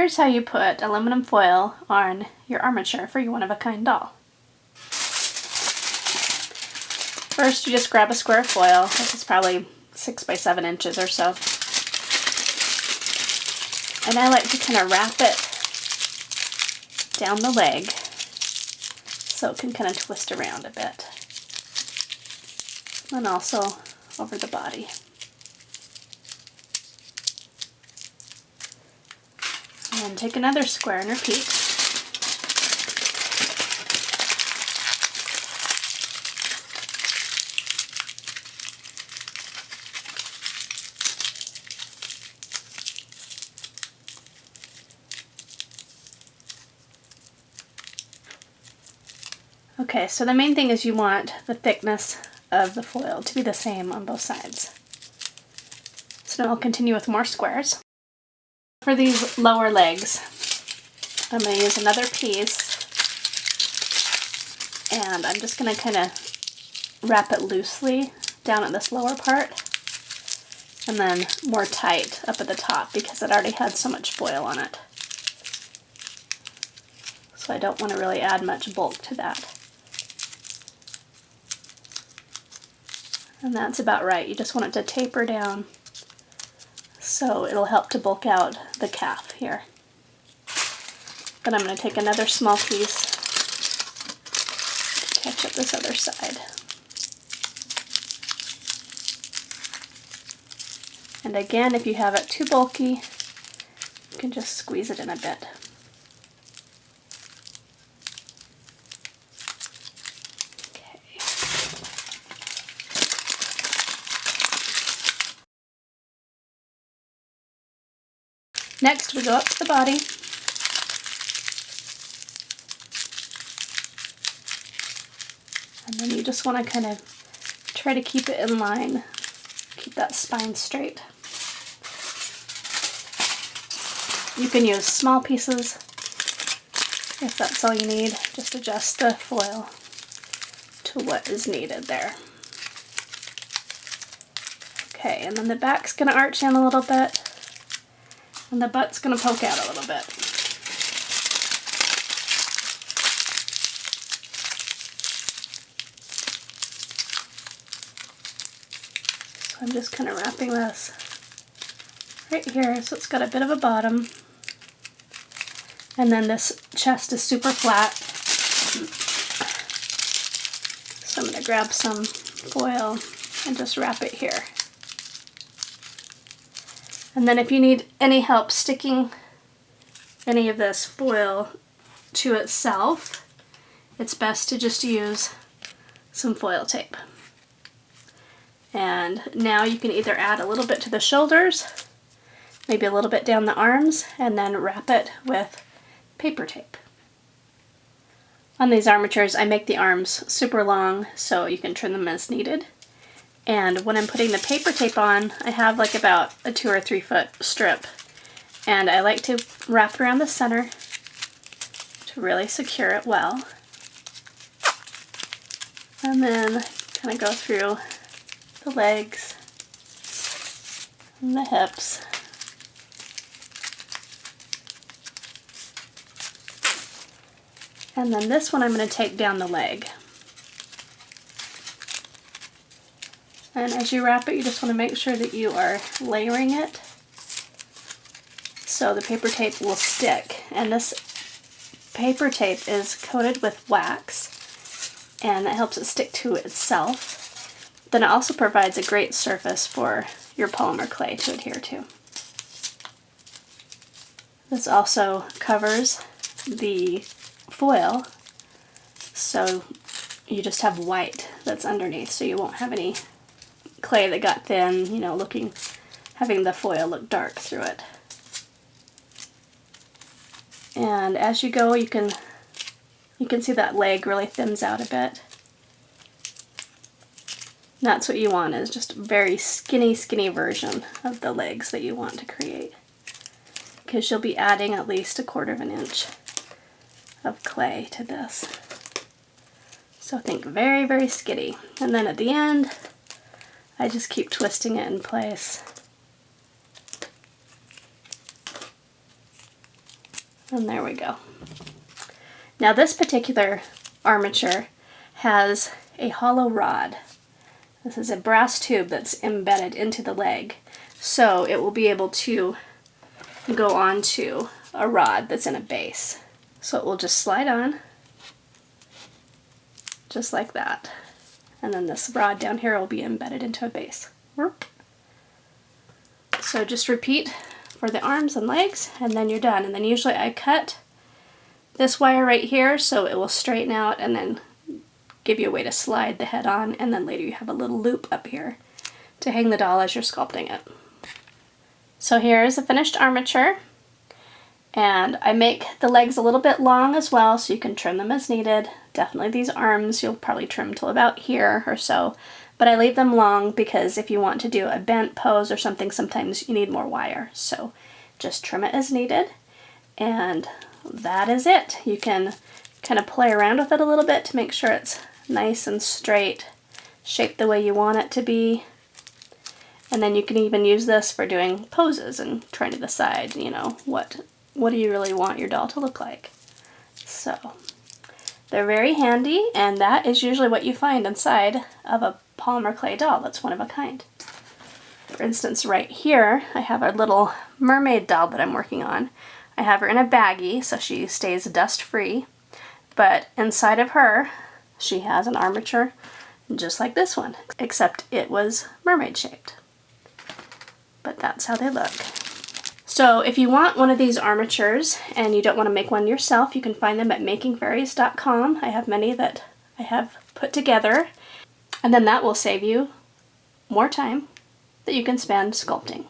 here's how you put aluminum foil on your armature for your one-of-a-kind doll. First, you just grab a square of foil. This is probably 6 by 7 inches or so. And I like to kind of wrap it down the leg so it can kind of twist around a bit. And also over the body. And then take another square and repeat. Okay, so the main thing is you want the thickness of the foil to be the same on both sides. So now I'll continue with more squares. For these lower legs, I'm going to use another piece, and I'm just going to kind of wrap it loosely down at this lower part, and then more tight up at the top because it already had so much foil on it. So I don't want to really add much bulk to that. And that's about right. You just want it to taper down so it'll help to bulk out the calf here. Then I'm going to take another small piece to catch up this other side. And again, if you have it too bulky, you can just squeeze it in a bit. Next, we go up to the body. And then you just want to kind of try to keep it in line, keep that spine straight. You can use small pieces if that's all you need. Just adjust the foil to what is needed there. Okay, and then the back's going to arch in a little bit. And the butt's going to poke out a little bit. So I'm just kind of wrapping this right here so it's got a bit of a bottom. And then this chest is super flat. So I'm going to grab some foil and just wrap it here. And then if you need any help sticking any of this foil to itself, it's best to just use some foil tape. And now you can either add a little bit to the shoulders, maybe a little bit down the arms, and then wrap it with paper tape. On these armatures, I make the arms super long so you can trim them as needed. And when I'm putting the paper tape on, I have like about a 2 or 3 foot strip. And I like to wrap it around the center to really secure it well. And then kind of go through the legs and the hips. And then this one I'm going to take down the leg. And as you wrap it, you just want to make sure that you are layering it so the paper tape will stick. And this paper tape is coated with wax, and that helps it stick to itself. Then it also provides a great surface for your polymer clay to adhere to. This also covers the foil, so you just have white that's underneath, so you won't have any clay that got thin, you know, having the foil look dark through it. And as you go, you can see that leg really thins out a bit. And that's what you want, is just a very skinny version of the legs that you want to create, because you'll be adding at least 1/4 of an inch of clay to this. So think very, very skinny. And then at the end, I just keep twisting it in place. And there we go. Now this particular armature has a hollow rod. This is a brass tube that's embedded into the leg, so it will be able to go onto a rod that's in a base. So it will just slide on, just like that. And then this rod down here will be embedded into a base. So just repeat for the arms and legs, and then you're done. And then usually I cut this wire right here so it will straighten out and then give you a way to slide the head on, and then later you have a little loop up here to hang the doll as you're sculpting it. So here is the finished armature, and I make the legs a little bit long as well so you can trim them as needed. Definitely these arms you'll probably trim till about here or so, but I leave them long because if you want to do a bent pose or something, sometimes you need more wire. So just trim it as needed, and that is it. You can kind of play around with it a little bit to make sure it's nice and straight, shaped the way you want it to be. And then you can even use this for doing poses and trying to decide, you know, what do you really want your doll to look like. So they're very handy, and that is usually what you find inside of a polymer clay doll that's one of a kind. For instance, right here I have a little mermaid doll that I'm working on. I have her in a baggie so she stays dust free, but inside of her she has an armature just like this one, except it was mermaid shaped. But that's how they look. So if you want one of these armatures and you don't want to make one yourself, you can find them at makingfairies.com. I have many that I have put together, and then that will save you more time that you can spend sculpting.